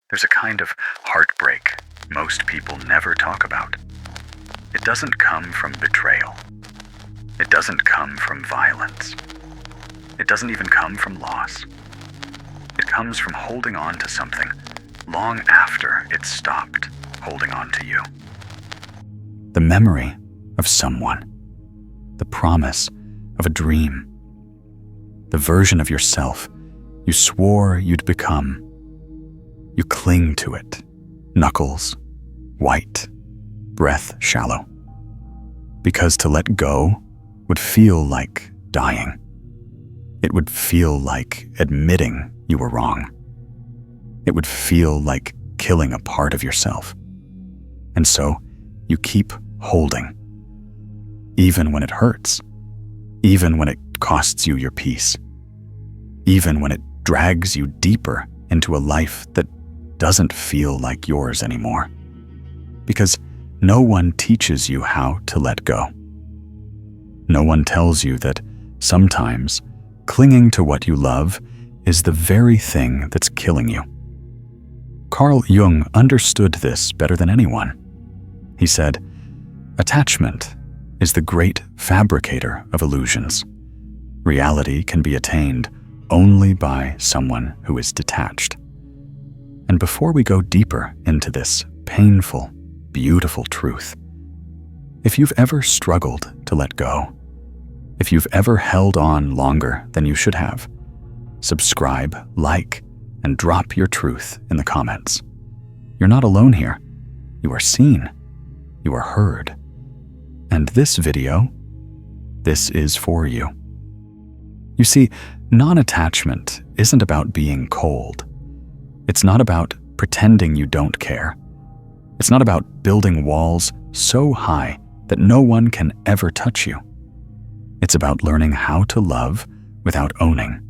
There's a kind of heartbreak most people never talk about. It doesn't come from betrayal. It doesn't come from violence. It doesn't even come from loss. It comes from holding on to something long after it stopped holding on to you. The memory of someone. The promise of a dream. The version of yourself you swore you'd become. You cling to it, knuckles white, breath shallow. Because to let go would feel like dying. It would feel like admitting you were wrong. It would feel like killing a part of yourself. And so you keep holding. Even when it hurts. Even when it costs you your peace. Even when it drags you deeper into a life that doesn't feel like yours anymore. Because no one teaches you how to let go. No one tells you that sometimes clinging to what you love is the very thing that's killing you. Carl Jung understood this better than anyone. He said, "Attachment is the great fabricator of illusions. Reality can be attained only by someone who is detached." And before we go deeper into this painful, beautiful truth, if you've ever struggled to let go, if you've ever held on longer than you should have, subscribe, like, and drop your truth in the comments. You're not alone here. You are seen. You are heard. And this video, this is for you. You see, non-attachment isn't about being cold. It's not about pretending you don't care. It's not about building walls so high that no one can ever touch you. It's about learning how to love without owning,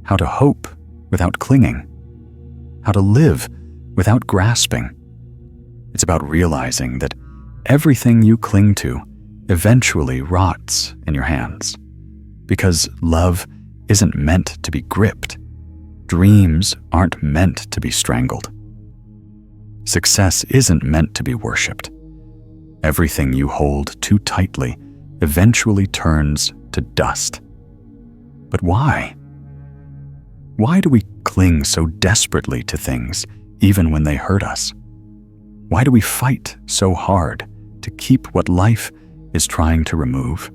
how to hope without clinging, how to live without grasping. It's about realizing that everything you cling to eventually rots in your hands, because love isn't meant to be gripped. Dreams aren't meant to be strangled. Success isn't meant to be worshipped. Everything you hold too tightly eventually turns to dust. But why? Why do we cling so desperately to things even when they hurt us? Why do we fight so hard to keep what life is trying to remove?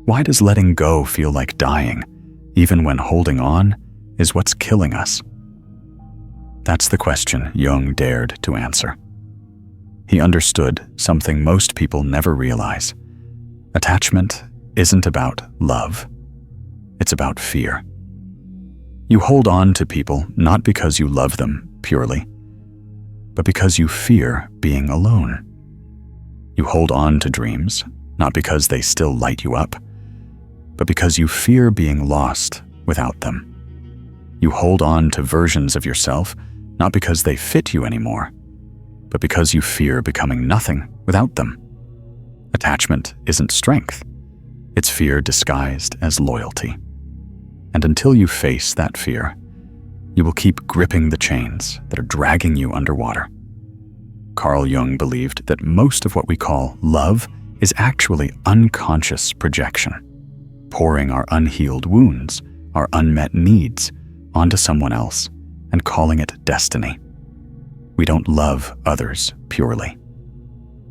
Why does letting go feel like dying, even when holding on is what's killing us? That's the question Jung dared to answer. He understood something most people never realize. Attachment isn't about love. It's about fear. You hold on to people not because you love them purely, but because you fear being alone. You hold on to dreams not because they still light you up, but because you fear being lost without them. You hold on to versions of yourself not because they fit you anymore, but because you fear becoming nothing without them. Attachment isn't strength. It's fear disguised as loyalty. And until you face that fear, you will keep gripping the chains that are dragging you underwater. Carl Jung believed that most of what we call love is actually unconscious projection, pouring our unhealed wounds, our unmet needs, onto someone else and calling it destiny. We don't love others purely.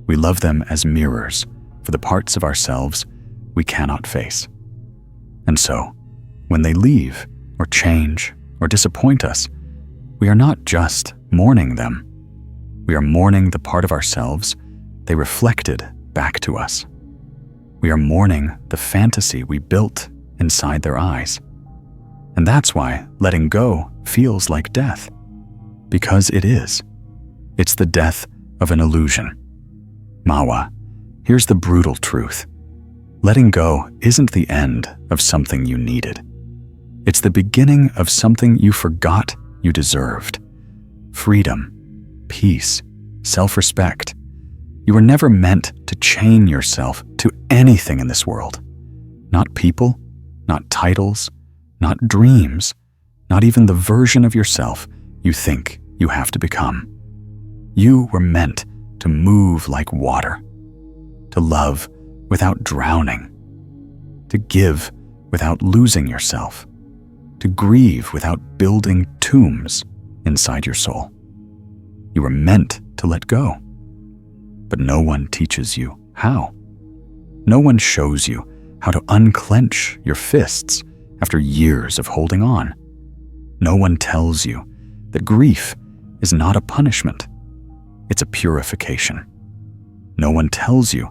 We love them as mirrors for the parts of ourselves we cannot face. And so, when they leave or change or disappoint us, we are not just mourning them. We are mourning the part of ourselves they reflected back to us. We are mourning the fantasy we built inside their eyes. And that's why letting go feels like death. Because it is. It's the death of an illusion. Mawa, here's the brutal truth. Letting go isn't the end of something you needed. It's the beginning of something you forgot you deserved. Freedom, peace, self-respect. You were never meant to chain yourself to anything in this world. Not people, not titles, not dreams, not even the version of yourself you think you have to become. You were meant to move like water, to love without drowning, to give without losing yourself, to grieve without building tombs inside your soul. You were meant to let go, but no one teaches you how. No one shows you how to unclench your fists after years of holding on. No one tells you that grief is not a punishment, it's a purification. No one tells you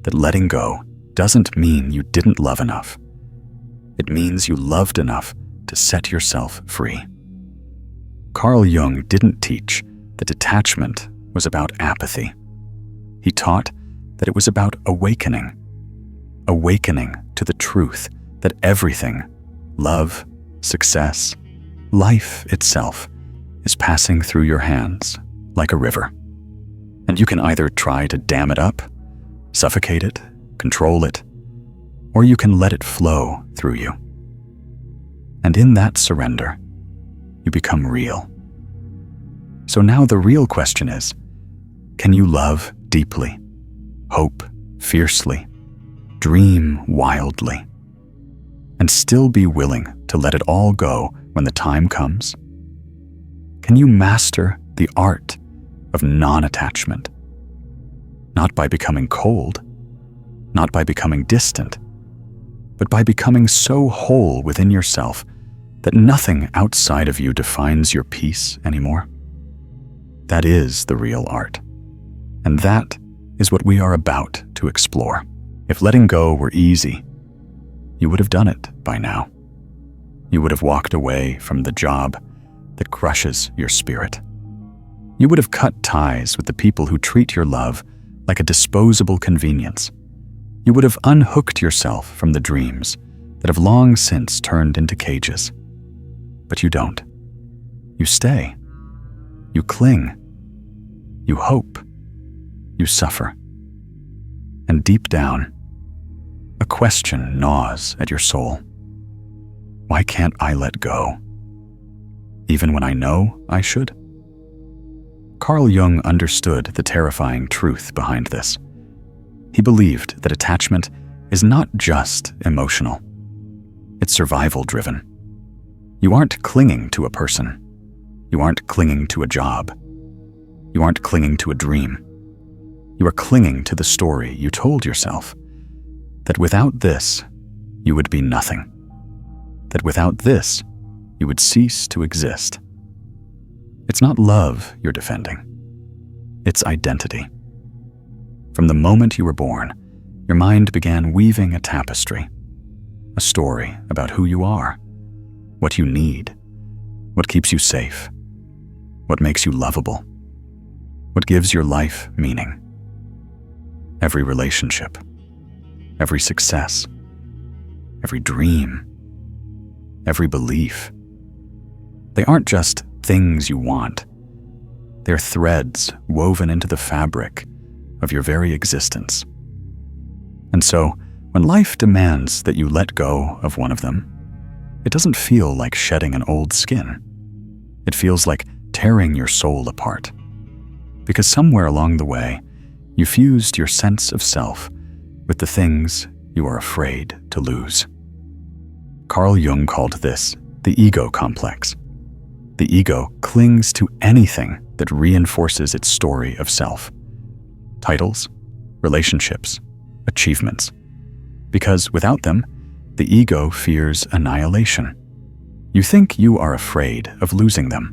that letting go doesn't mean you didn't love enough. It means you loved enough to set yourself free. Carl Jung didn't teach that detachment was about apathy. He taught that it was about awakening to the truth that everything, love, success, life itself, is passing through your hands like a river. And you can either try to dam it up, suffocate it, control it, or you can let it flow through you. And in that surrender, you become real. So now the real question is, can you love deeply, hope fiercely, dream wildly, and still be willing to let it all go when the time comes? Can you master the art of non-attachment? Not by becoming cold, not by becoming distant, but by becoming so whole within yourself that nothing outside of you defines your peace anymore. That is the real art. And that is what we are about to explore. If letting go were easy, you would have done it by now. You would have walked away from the job that crushes your spirit. You would have cut ties with the people who treat your love like a disposable convenience. You would have unhooked yourself from the dreams that have long since turned into cages. But you don't. You stay. You cling. You hope. You suffer. And deep down, a question gnaws at your soul. Why can't I let go? Even when I know I should? Carl Jung understood the terrifying truth behind this. He believed that attachment is not just emotional. It's survival-driven. You aren't clinging to a person. You aren't clinging to a job. You aren't clinging to a dream. You are clinging to the story you told yourself, that without this, you would be nothing. That without this, you would cease to exist. It's not love you're defending. It's identity. From the moment you were born, your mind began weaving a tapestry, a story about who you are, what you need, what keeps you safe, what makes you lovable, what gives your life meaning. Every relationship, every success, every dream, every belief. They aren't just things you want. They're threads woven into the fabric of your very existence. And so, when life demands that you let go of one of them, it doesn't feel like shedding an old skin. It feels like tearing your soul apart. Because somewhere along the way, you fused your sense of self with the things you are afraid to lose. Carl Jung called this the ego complex. The ego clings to anything that reinforces its story of self. Titles, relationships, achievements. Because without them, the ego fears annihilation. You think you are afraid of losing them,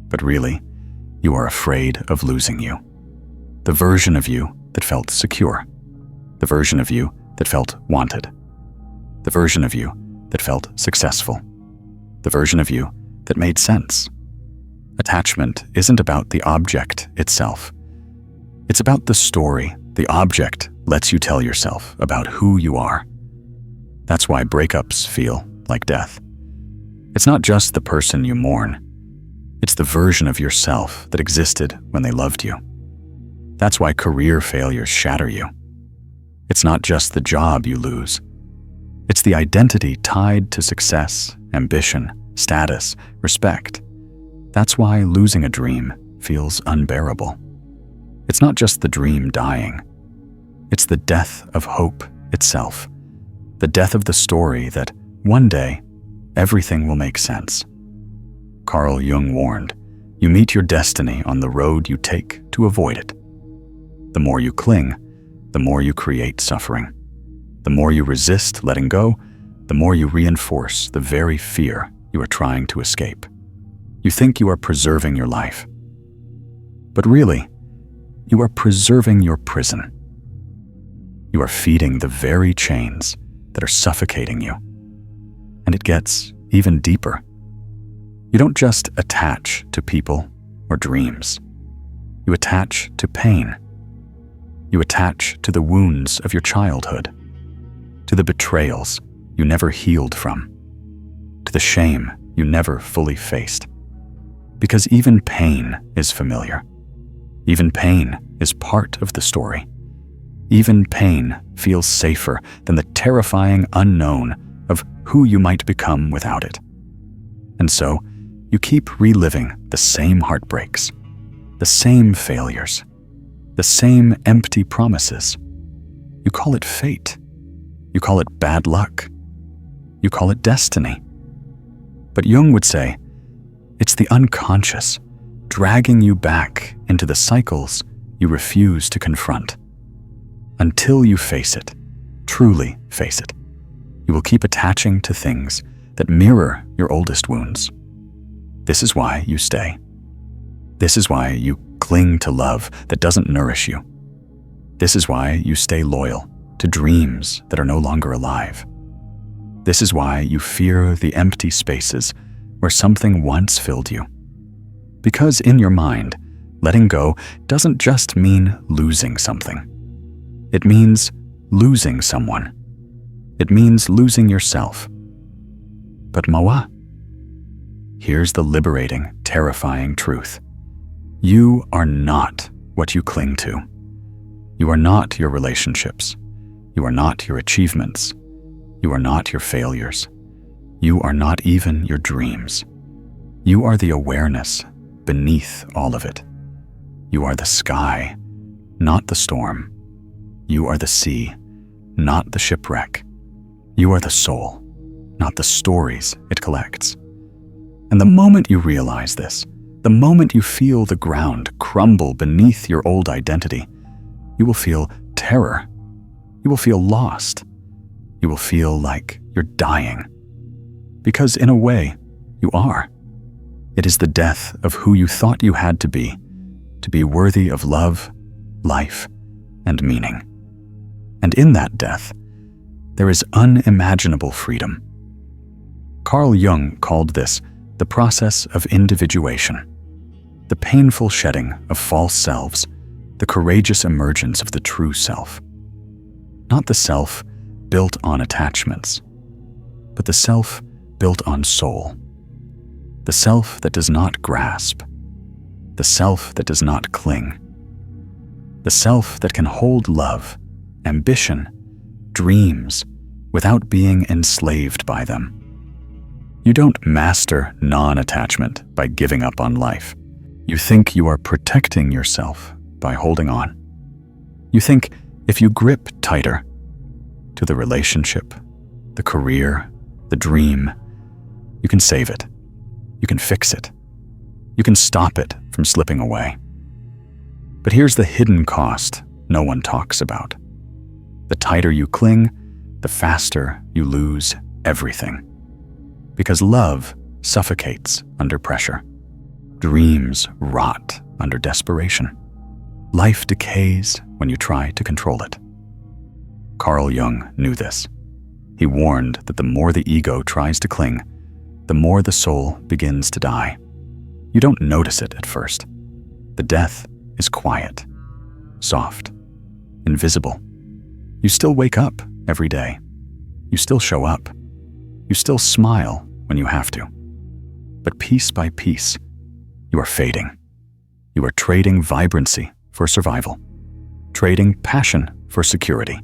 but really, you are afraid of losing you. The version of you that felt secure. The version of you that felt wanted. The version of you that felt successful. The version of you that made sense. Attachment isn't about the object itself. It's about the story the object lets you tell yourself about who you are. That's why breakups feel like death. It's not just the person you mourn. It's the version of yourself that existed when they loved you. That's why career failures shatter you. It's not just the job you lose. It's the identity tied to success, ambition, status, respect. That's why losing a dream feels unbearable. It's not just the dream dying. It's the death of hope itself. The death of the story that one day everything will make sense. Carl Jung warned, you meet your destiny on the road you take to avoid it. The more you cling, the more you create suffering. The more you resist letting go, the more you reinforce the very fear you are trying to escape. You think you are preserving your life. But really, you are preserving your prison. You are feeding the very chains that are suffocating you. And it gets even deeper. You don't just attach to people or dreams. You attach to pain. You attach to the wounds of your childhood, to the betrayals you never healed from, to the shame you never fully faced. Because even pain is familiar. Even pain is part of the story. Even pain feels safer than the terrifying unknown of who you might become without it. And so, you keep reliving the same heartbreaks, the same failures, the same empty promises. You call it fate. You call it bad luck. You call it destiny. But Jung would say, it's the unconscious dragging you back into the cycles you refuse to confront. Until you face it, truly face it, you will keep attaching to things that mirror your oldest wounds. This is why you stay. This is why you cling to love that doesn't nourish you. This is why you stay loyal to dreams that are no longer alive. This is why you fear the empty spaces where something once filled you. Because in your mind, letting go doesn't just mean losing something. It means losing someone. It means losing yourself. But Mawa, here's the liberating, terrifying truth. You are not what you cling to. You are not your relationships. You are not your achievements. You are not your failures. You are not even your dreams. You are the awareness beneath all of it. You are the sky, not the storm. You are the sea, not the shipwreck. You are the soul, not the stories it collects. And the moment you realize this, the moment you feel the ground crumble beneath your old identity, you will feel terror. You will feel lost. You will feel like you're dying. Because in a way, you are. It is the death of who you thought you had to be worthy of love, life, and meaning. And in that death, there is unimaginable freedom. Carl Jung called this the process of individuation, the painful shedding of false selves, the courageous emergence of the true self. Not the self built on attachments, but the self built on soul. The self that does not grasp. The self that does not cling. The self that can hold love, ambition, dreams, without being enslaved by them. You don't master non-attachment by giving up on life. You think you are protecting yourself by holding on. You think if you grip tighter to the relationship, the career, the dream, you can save it. You can fix it. You can stop it from slipping away. But here's the hidden cost no one talks about. The tighter you cling, the faster you lose everything. Because love suffocates under pressure. Dreams rot under desperation. Life decays when you try to control it. Carl Jung knew this. He warned that the more the ego tries to cling, the more the soul begins to die. You don't notice it at first. The death is quiet, soft, invisible. You still wake up every day. You still show up. You still smile when you have to. But piece by piece, you are fading. You are trading vibrancy for survival, trading passion for security,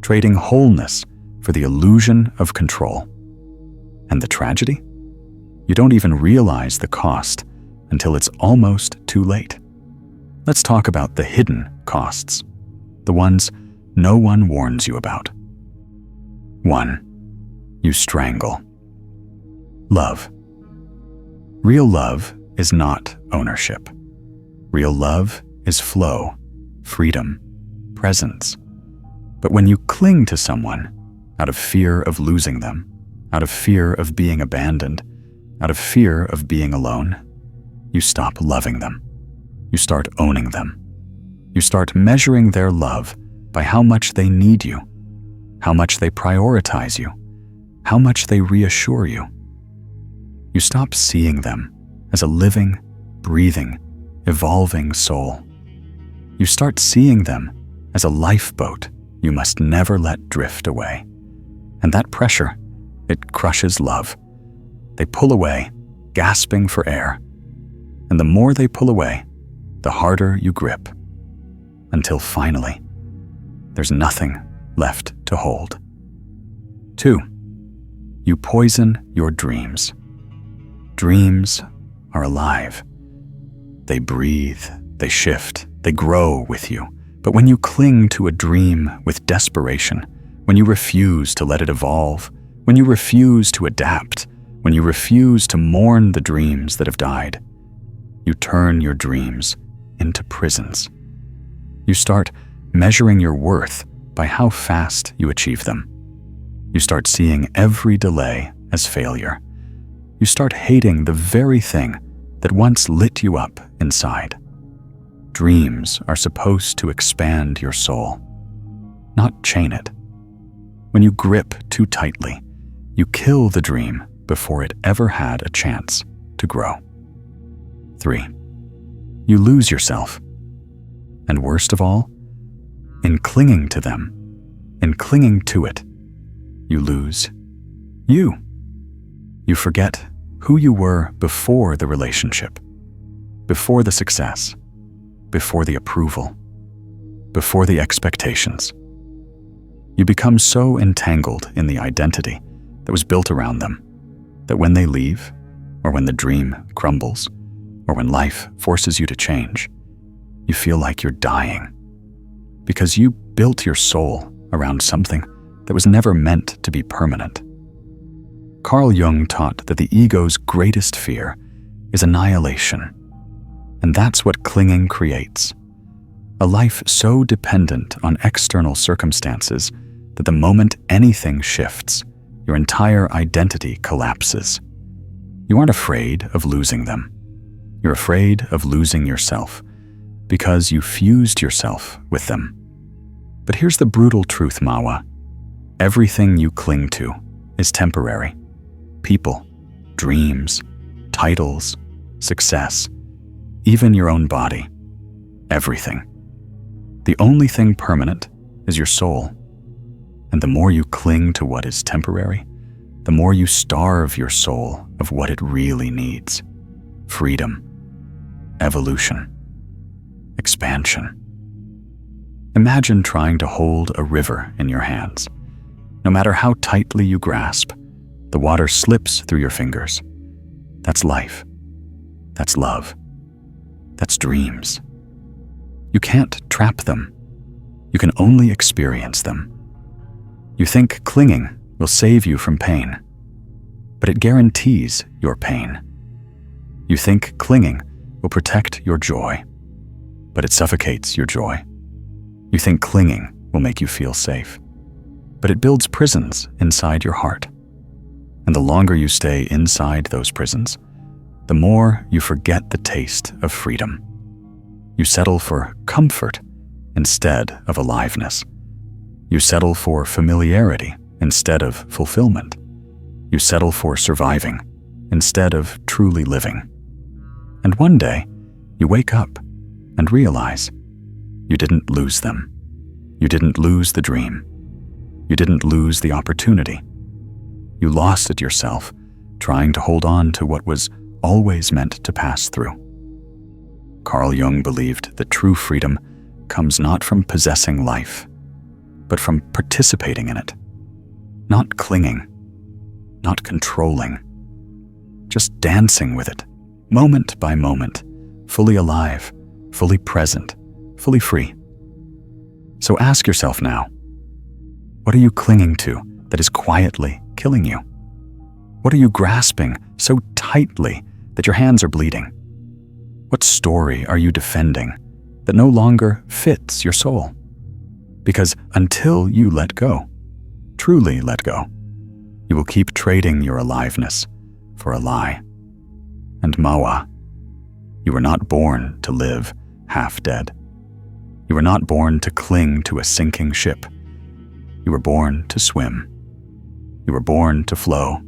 trading wholeness for the illusion of control. And the tragedy? You don't even realize the cost until it's almost too late. Let's talk about the hidden costs, the ones no one warns you about. 1. You strangle. Love. Real love is not ownership. Real love is flow, freedom, presence. But when you cling to someone out of fear of losing them, out of fear of being abandoned, out of fear of being alone, you stop loving them. You start owning them. You start measuring their love by how much they need you, how much they prioritize you, how much they reassure you. You stop seeing them as a living, breathing, evolving soul. You start seeing them as a lifeboat you must never let drift away. And that pressure, it crushes love. They pull away, gasping for air. And the more they pull away, the harder you grip, until finally, there's nothing left to hold. 2. You poison your dreams. Dreams are alive. They breathe, they shift, they grow with you. But when you cling to a dream with desperation, when you refuse to let it evolve, when you refuse to adapt, when you refuse to mourn the dreams that have died, you turn your dreams into prisons. You start measuring your worth by how fast you achieve them. You start seeing every delay as failure. You start hating the very thing that once lit you up inside. Dreams are supposed to expand your soul, not chain it. When you grip too tightly, you kill the dream before it ever had a chance to grow. 3. You lose yourself. And worst of all, in clinging to them, in clinging to it, you lose you. You forget who you were before the relationship, before the success, before the approval, before the expectations. You become so entangled in the identity that was built around them that when they leave, or when the dream crumbles, or when life forces you to change, you feel like you're dying because you built your soul around something that was never meant to be permanent. Carl Jung taught that the ego's greatest fear is annihilation, and that's what clinging creates. A life so dependent on external circumstances that the moment anything shifts, your entire identity collapses. You aren't afraid of losing them. You're afraid of losing yourself because you fused yourself with them. But here's the brutal truth, Mawa. Everything you cling to is temporary. People, dreams, titles, success, even your own body, everything. The only thing permanent is your soul. And the more you cling to what is temporary, the more you starve your soul of what it really needs: freedom, evolution, expansion. Imagine trying to hold a river in your hands. No matter how tightly you grasp, the water slips through your fingers. That's life. That's love. That's dreams. You can't trap them. You can only experience them. You think clinging will save you from pain, but it guarantees your pain. You think clinging will protect your joy, but it suffocates your joy. You think clinging will make you feel safe, but it builds prisons inside your heart. And the longer you stay inside those prisons, the more you forget the taste of freedom. You settle for comfort instead of aliveness. You settle for familiarity instead of fulfillment. You settle for surviving instead of truly living. And one day, you wake up and realize you didn't lose them. You didn't lose the dream. You didn't lose the opportunity. You lost it yourself, trying to hold on to what was always meant to pass through. Carl Jung believed that true freedom comes not from possessing life, but from participating in it. Not clinging, not controlling, just dancing with it moment by moment, fully alive, fully present, fully free. So ask yourself now, what are you clinging to that is quietly killing you? What are you grasping so tightly that your hands are bleeding? What story are you defending that no longer fits your soul? Because until you let go, truly let go, you will keep trading your aliveness for a lie. And Mawa, you were not born to live half dead. You were not born to cling to a sinking ship. You were born to swim. You were born to flow.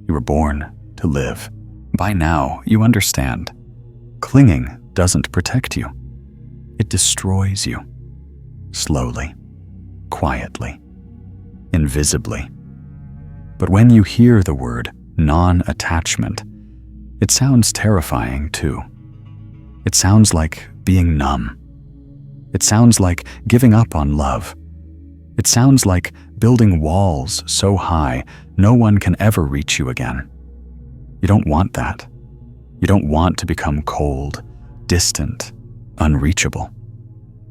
You were born to live. By now, you understand. Clinging doesn't protect you. It destroys you. Slowly, quietly, invisibly. But when you hear the word non-attachment, it sounds terrifying too. It sounds like being numb. It sounds like giving up on love. It sounds like building walls so high no one can ever reach you again. You don't want that. You don't want to become cold, distant, unreachable.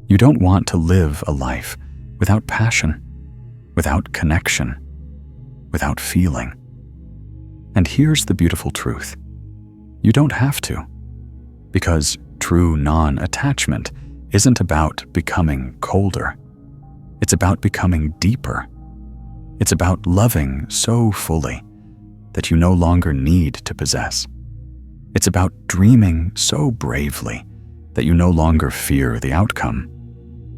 You don't want to live a life without passion, without connection, without feeling. And here's the beautiful truth. You don't have to, because true non-attachment isn't about becoming colder. It's about becoming deeper. It's about loving so fully that you no longer need to possess. It's about dreaming so bravely that you no longer fear the outcome.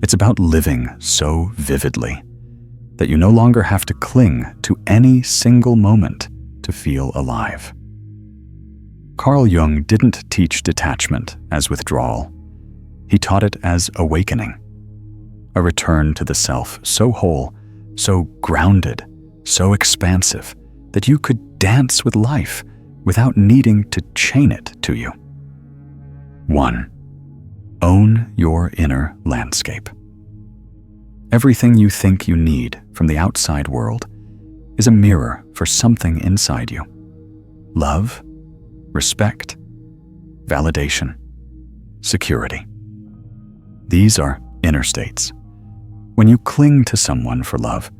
It's about living so vividly that you no longer have to cling to any single moment to feel alive. Carl Jung didn't teach detachment as withdrawal. He taught it as awakening, a return to the self so whole, so grounded, so expansive that you could dance with life without needing to chain it to you. 1. Own your inner landscape. Everything you think you need from the outside world is a mirror for something inside you. Love, respect, validation, security. These are inner states. When you cling to someone for love,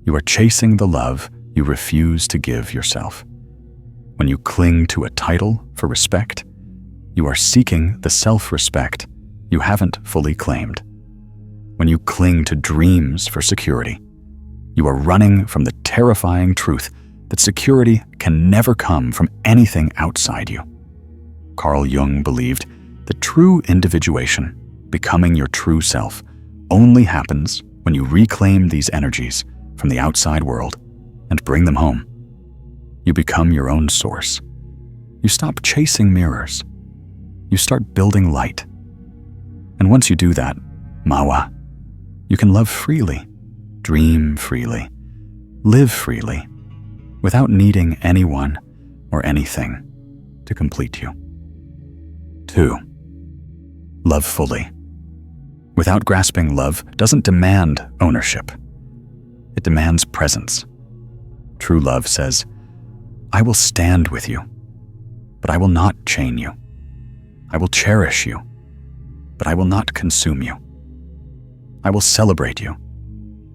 you are chasing the love you refuse to give yourself. When you cling to a title for respect, you are seeking the self-respect you haven't fully claimed. When you cling to dreams for security, you are running from the terrifying truth that security can never come from anything outside you. Carl Jung believed that true individuation, becoming your true self, only happens when you reclaim these energies from the outside world and bring them home. You become your own source. You stop chasing mirrors. You start building light. And once you do that, Mawa, you can love freely, dream freely, live freely, without needing anyone or anything to complete you. 2. Love fully. Without grasping, love doesn't demand ownership. It demands presence. True love says, I will stand with you, but I will not chain you. I will cherish you, but I will not consume you. I will celebrate you,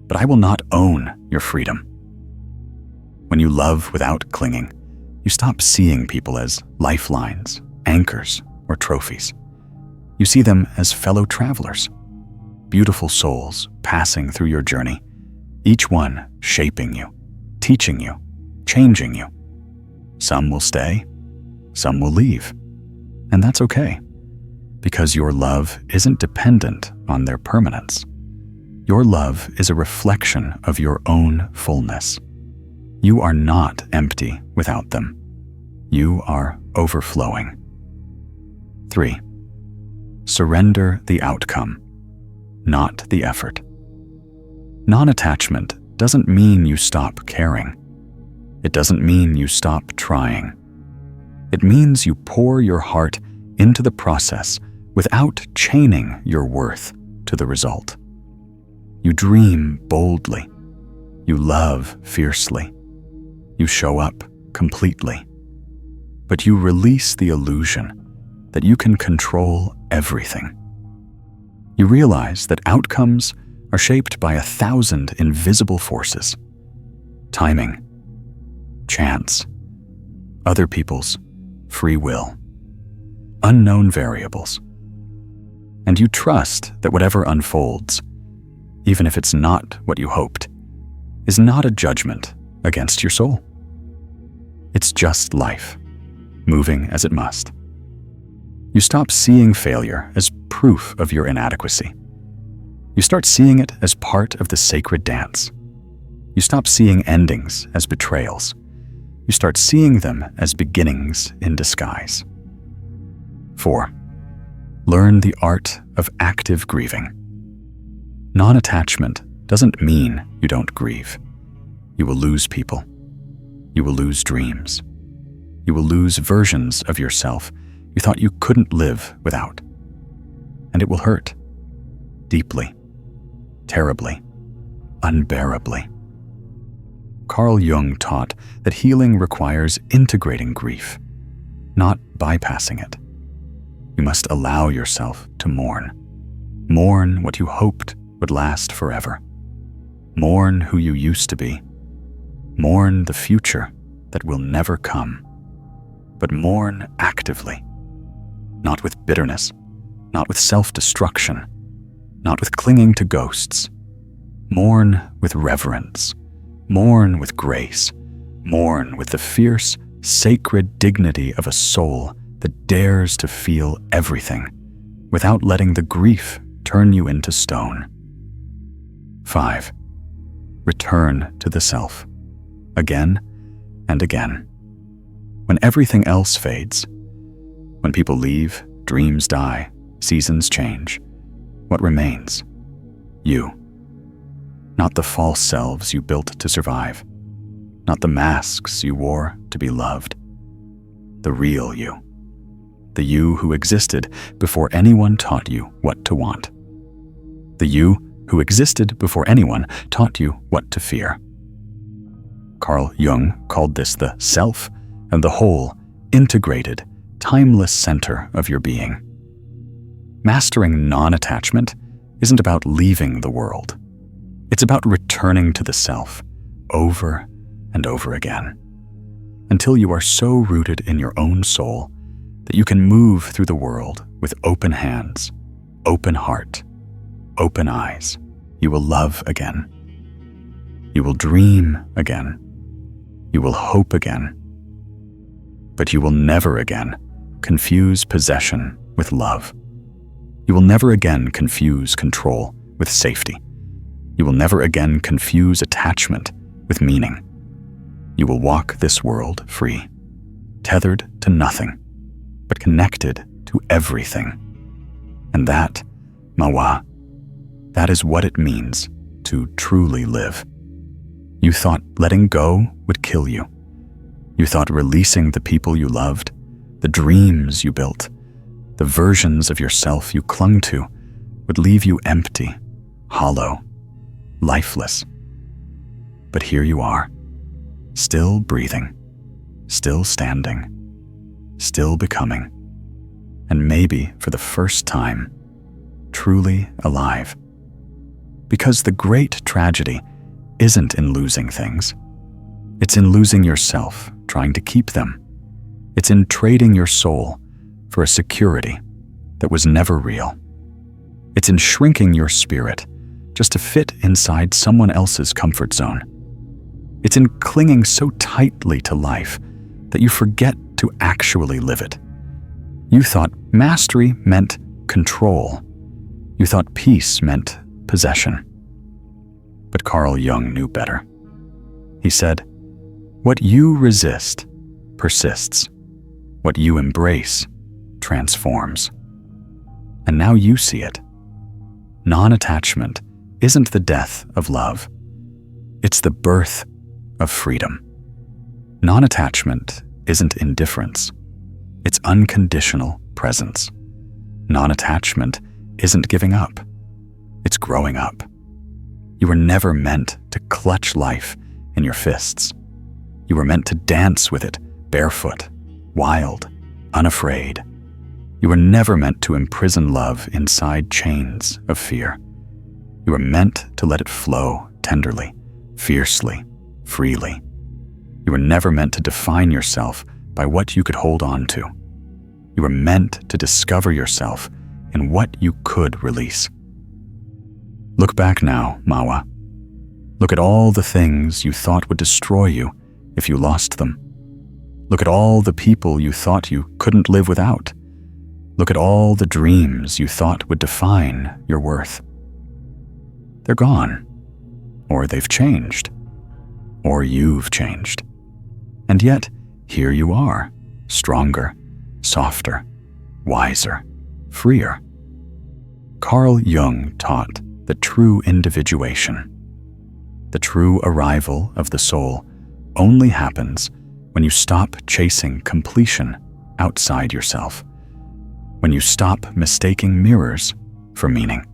but I will not own your freedom. When you love without clinging, you stop seeing people as lifelines, anchors, or trophies. You see them as fellow travelers, beautiful souls passing through your journey, each one shaping you, teaching you, changing you. Some will stay, some will leave, and that's okay, because your love isn't dependent on their permanence. Your love is a reflection of your own fullness. You are not empty without them. You are overflowing. 3. Surrender the outcome, not the effort. Non-attachment doesn't mean you stop caring. It doesn't mean you stop trying. It means you pour your heart into the process without chaining your worth to the result. You dream boldly. You love fiercely. You show up completely. but you release the illusion that you can control everything. You realize that outcomes are shaped by 1,000 invisible forces: timing, chance, other people's free will, unknown variables. And you trust that whatever unfolds, even if it's not what you hoped, is not a judgment against your soul. It's just life, moving as it must. You stop seeing failure as proof of your inadequacy. You start seeing it as part of the sacred dance. You stop seeing endings as betrayals. You start seeing them as beginnings in disguise. 4. Learn the art of active grieving. Non-attachment doesn't mean you don't grieve. You will lose people. You will lose dreams. You will lose versions of yourself you thought you couldn't live without. And it will hurt. Deeply. Terribly. Unbearably. Carl Jung taught that healing requires integrating grief, not bypassing it. You must allow yourself to mourn. Mourn what you hoped would last forever. Mourn who you used to be. Mourn the future that will never come. But mourn actively, not with bitterness, not with self-destruction, not with clinging to ghosts. Mourn with reverence. Mourn with grace. Mourn with the fierce, sacred dignity of a soul that dares to feel everything without letting the grief turn you into stone. 5. Return to the self, again and again. When everything else fades, when people leave, dreams die, seasons change, what remains? You. Not the false selves you built to survive, not the masks you wore to be loved. The real you. The you who existed before anyone taught you what to want. The you who existed before anyone taught you what to fear. Carl Jung called this the self and the whole, integrated, timeless center of your being. Mastering non-attachment isn't about leaving the world. It's about returning to the self over and over again, until you are so rooted in your own soul that you can move through the world with open hands, open heart, open eyes. You will love again. You will dream again. You will hope again. But you will never again confuse possession with love. You will never again confuse control with safety. You will never again confuse attachment with meaning. You will walk this world free, tethered to nothing, but connected to everything. And that, Mawa, that is what it means to truly live. You thought letting go would kill you. You thought releasing the people you loved, the dreams you built, the versions of yourself you clung to would leave you empty, hollow, lifeless. But here you are, still breathing, still standing, still becoming, and maybe for the first time, truly alive. Because the great tragedy isn't in losing things. It's in losing yourself, trying to keep them. It's in trading your soul for a security that was never real. It's in shrinking your spirit just to fit inside someone else's comfort zone. It's in clinging so tightly to life that you forget to actually live it. You thought mastery meant control. You thought peace meant possession. But Carl Jung knew better. He said, "What you resist persists. What you embrace transforms." And now you see it. Non-attachment isn't the death of love. It's the birth of freedom. Non-attachment isn't indifference. It's unconditional presence. Non-attachment isn't giving up. It's growing up. You were never meant to clutch life in your fists. You were meant to dance with it barefoot, wild, unafraid. You were never meant to imprison love inside chains of fear. You were meant to let it flow tenderly, fiercely, freely. You were never meant to define yourself by what you could hold on to. You were meant to discover yourself in what you could release. Look back now, Mawa. Look at all the things you thought would destroy you if you lost them. Look at all the people you thought you couldn't live without. Look at all the dreams you thought would define your worth. They're gone, or they've changed, or you've changed. And yet, here you are, stronger, softer, wiser, freer. Carl Jung taught that true individuation, the true arrival of the soul, only happens when you stop chasing completion outside yourself, when you stop mistaking mirrors for meaning,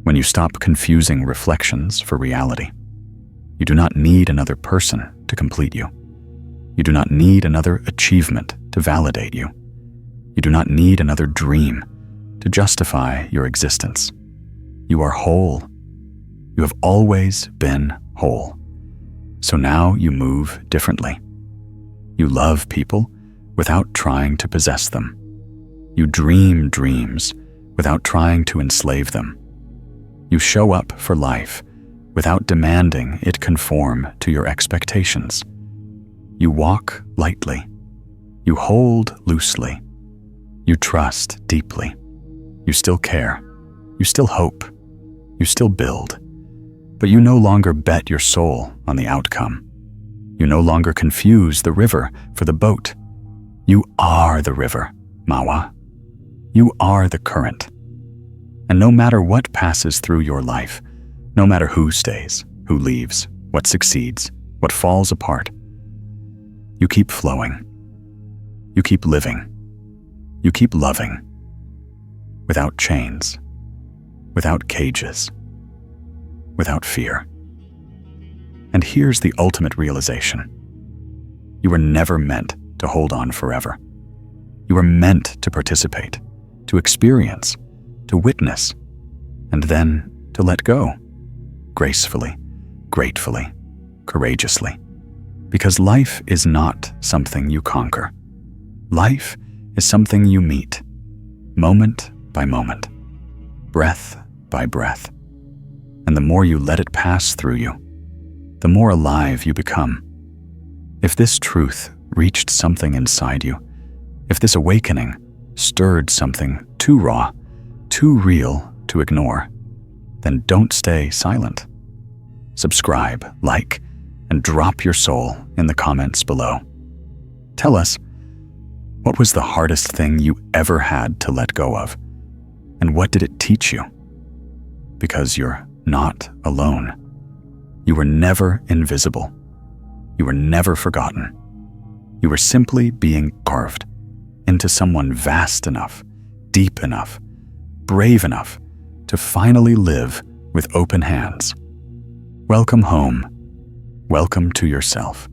when you stop confusing reflections for reality. You do not need another person to complete you. You do not need another achievement to validate you. You do not need another dream to justify your existence. You are whole. You have always been whole. So now you move differently. You love people without trying to possess them. You dream dreams without trying to enslave them. You show up for life without demanding it conform to your expectations. You walk lightly. You hold loosely. You trust deeply. You still care. You still hope. You still build. But you no longer bet your soul on the outcome. You no longer confuse the river for the boat. You are the river, Mawa. You are the current. And no matter what passes through your life, no matter who stays, who leaves, what succeeds, what falls apart, you keep flowing. You keep living. You keep loving. Without chains, without cages, without fear. And here's the ultimate realization. You were never meant to hold on forever. You were meant to participate, to experience, to witness, and then to let go, gracefully, gratefully, courageously. Because life is not something you conquer. Life is something you meet, moment by moment, breath by breath. And the more you let it pass through you, the more alive you become. If this truth reached something inside you, if this awakening stirred something too raw, too real to ignore, then don't stay silent. Subscribe, like, and drop your soul in the comments below. Tell us, what was the hardest thing you ever had to let go of? And what did it teach you? Because you're not alone. You were never invisible. You were never forgotten. You were simply being carved into someone vast enough, deep enough, brave enough to finally live with open hands. Welcome home. Welcome to yourself.